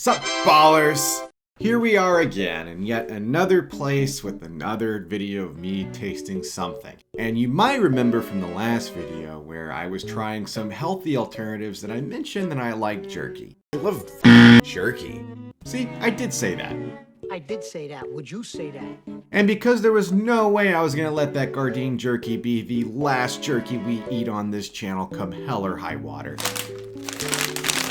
Sup, ballers? Here we are again in yet another place with another video of me tasting something. And you might remember from the last video where I was trying some healthy alternatives that I mentioned that I like jerky. I love jerky. See, I did say that. I did say that. Would you say that? And because there was no way I was gonna let that Gardein jerky be the last jerky we eat on this channel come hell or high water,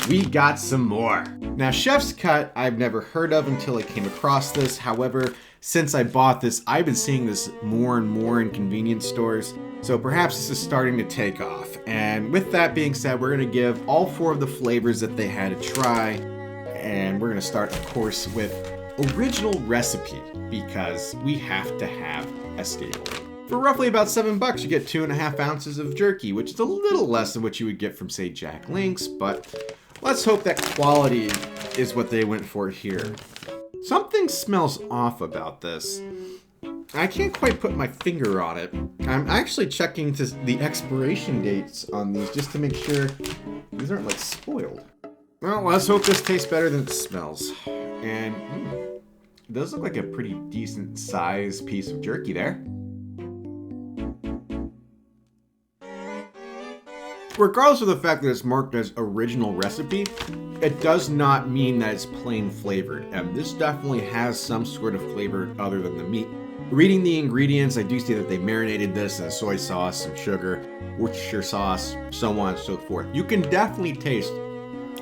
we got some more. Now, Chef's Cut, I've never heard of until I came across this. However, since I bought this, I've been seeing this more and more in convenience stores. So perhaps this is starting to take off. And with that being said, we're gonna give all 4 of the flavors that they had a try. And we're gonna start, of course, with original recipe, because we have to have a staple. For roughly about $7, you get 2.5 ounces of jerky, which is a little less than what you would get from, say, Jack Link's, but let's hope that quality is what they went for here. Something smells off about this. I can't quite put my finger on it. I'm actually checking the expiration dates on these just to make sure these aren't like spoiled. Well, let's hope this tastes better than it smells. And it does look like a pretty decent sized piece of jerky there. Regardless of the fact that it's marked as original recipe, it does not mean that it's plain flavored. And this definitely has some sort of flavor other than the meat. Reading the ingredients, I do see that they marinated this in soy sauce, some sugar, Worcestershire sauce, so on and so forth. You can definitely taste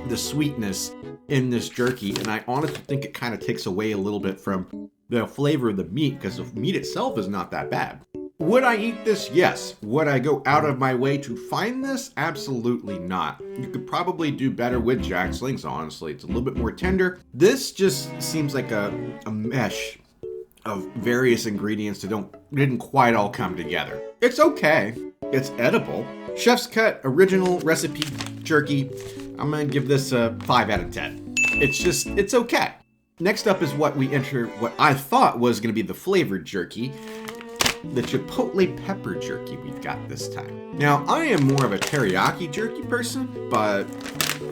the sweetness in this jerky, and I honestly think it kind of takes away a little bit from the flavor of the meat, because the meat itself is not that bad. Would I eat this? Yes. Would I go out of my way to find this? Absolutely not. You could probably do better with Jack Link's, honestly. It's a little bit more tender. This just seems like a mesh of various ingredients that didn't quite all come together. It's okay. It's edible. Chef's Cut original recipe jerky. I'm gonna give this a 5 out of 10. It's okay. Next up is what I thought was gonna be the flavored jerky. The Chipotle pepper jerky we've got this time. Now, I am more of a teriyaki jerky person, but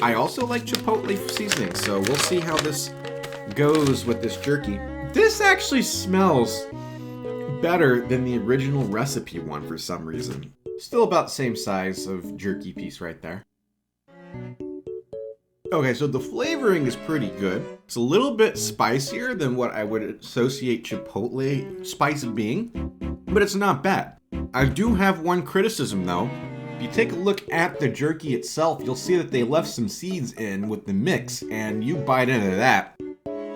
I also like Chipotle seasoning, so we'll see how this goes with this jerky. This actually smells better than the original recipe one for some reason. Still about the same size of jerky piece right there. Okay, so the flavoring is pretty good. It's a little bit spicier than what I would associate Chipotle spice being, but it's not bad. I do have one criticism though. If you take a look at the jerky itself, you'll see that they left some seeds in with the mix, and you bite into that,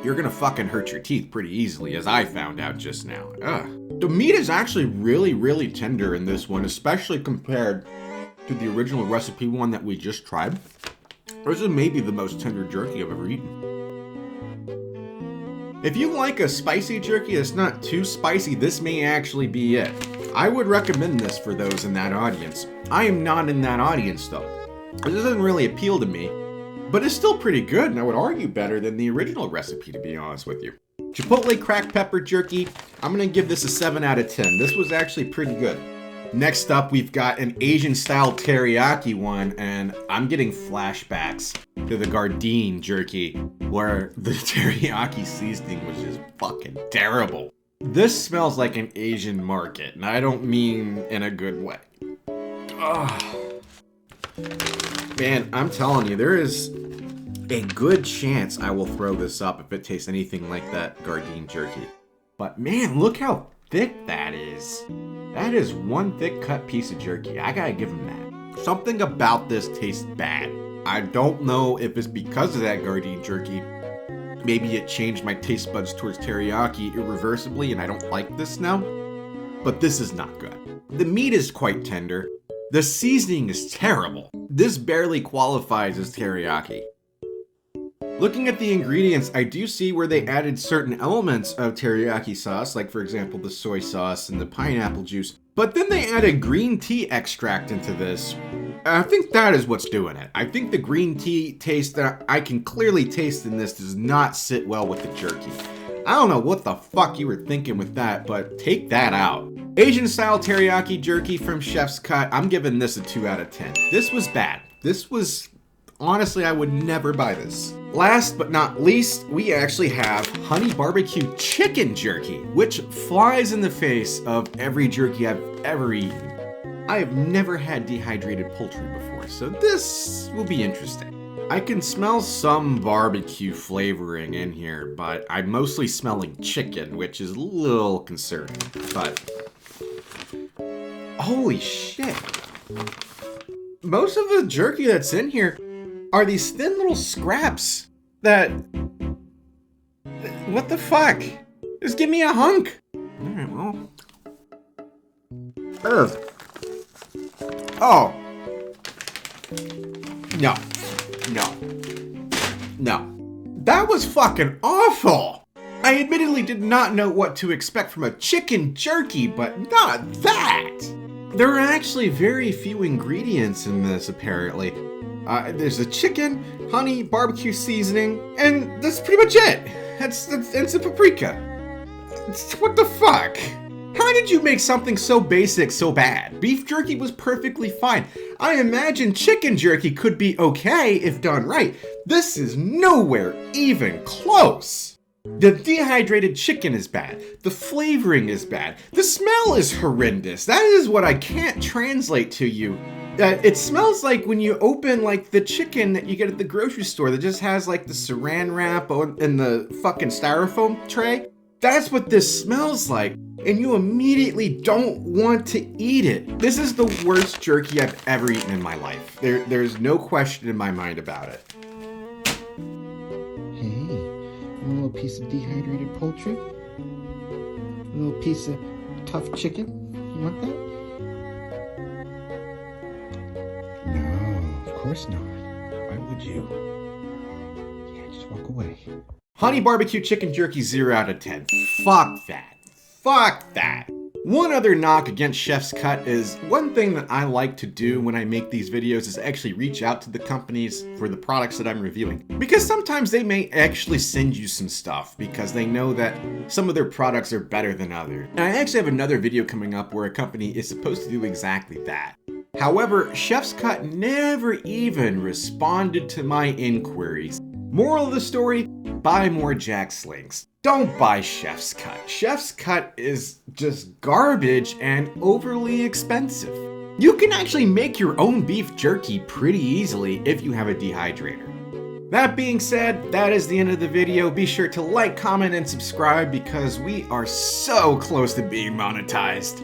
you're gonna fucking hurt your teeth pretty easily, as I found out just now. Ugh. The meat is actually really, really tender in this one, especially compared to the original recipe one that we just tried. This is maybe the most tender jerky I've ever eaten. If you like a spicy jerky that's not too spicy, this may actually be it. I would recommend this for those in that audience. I am not in that audience though. This doesn't really appeal to me, but it's still pretty good, and I would argue better than the original recipe, to be honest with you. Chipotle cracked pepper jerky, I'm gonna give this a 7 out of 10. This was actually pretty good. Next up, we've got an Asian-style teriyaki one, and I'm getting flashbacks to the Gardein jerky, where the teriyaki seasoning was just fucking terrible. This smells like an Asian market, and I don't mean in a good way. Ugh. Man, I'm telling you, there is a good chance I will throw this up if it tastes anything like that Gardein jerky. But man, look how thick that is. That is one thick cut piece of jerky. I gotta give them that. Something about this tastes bad. I don't know if it's because of that Gardein jerky. Maybe it changed my taste buds towards teriyaki irreversibly and I don't like this now. But this is not good. The meat is quite tender. The seasoning is terrible. This barely qualifies as teriyaki. Looking at the ingredients, I do see where they added certain elements of teriyaki sauce, like for example the soy sauce and the pineapple juice, but then they added green tea extract into this. I think that is what's doing it. I think the green tea taste that I can clearly taste in this does not sit well with the jerky. I don't know what the fuck you were thinking with that, but take that out. Asian style teriyaki jerky from Chef's Cut, I'm giving this a 2 out of 10. This was bad. This was Honestly, I would never buy this. Last but not least, we actually have honey barbecue chicken jerky, which flies in the face of every jerky I've ever eaten. I have never had dehydrated poultry before, so this will be interesting. I can smell some barbecue flavoring in here, but I'm mostly smelling chicken, which is a little concerning, but holy shit. Most of the jerky that's in here are these thin little scraps that... What the fuck? Just give me a hunk. Alright, well... Ugh. Oh. No. No. That was fucking awful! I admittedly did not know what to expect from a chicken jerky, but not that! There are actually very few ingredients in this, apparently. There's a chicken, honey, barbecue seasoning, and that's pretty much it. It's a paprika. What the fuck? How did you make something so basic so bad? Beef jerky was perfectly fine. I imagine chicken jerky could be okay if done right. This is nowhere even close. The dehydrated chicken is bad. The flavoring is bad. The smell is horrendous. That is what I can't translate to you. It smells like when you open like the chicken that you get at the grocery store that just has like the saran wrap in the fucking styrofoam tray. That's what this smells like, and you immediately don't want to eat it. This is the worst jerky I've ever eaten in my life. There's no question in my mind about it. Hey, a little piece of dehydrated poultry? A little piece of tough chicken? You want that? No, of course not. Why would you? Yeah, just walk away. Honey barbecue chicken jerky 0 out of 10. Fuck that. Fuck that. One other knock against Chef's Cut is one thing that I like to do when I make these videos is actually reach out to the companies for the products that I'm reviewing. Because sometimes they may actually send you some stuff because they know that some of their products are better than others. And I actually have another video coming up where a company is supposed to do exactly that. However, Chef's Cut never even responded to my inquiries. Moral of the story, buy more Jack Slings. Don't buy Chef's Cut. Chef's Cut is just garbage and overly expensive. You can actually make your own beef jerky pretty easily if you have a dehydrator. That being said, that is the end of the video. Be sure to like, comment, and subscribe because we are so close to being monetized.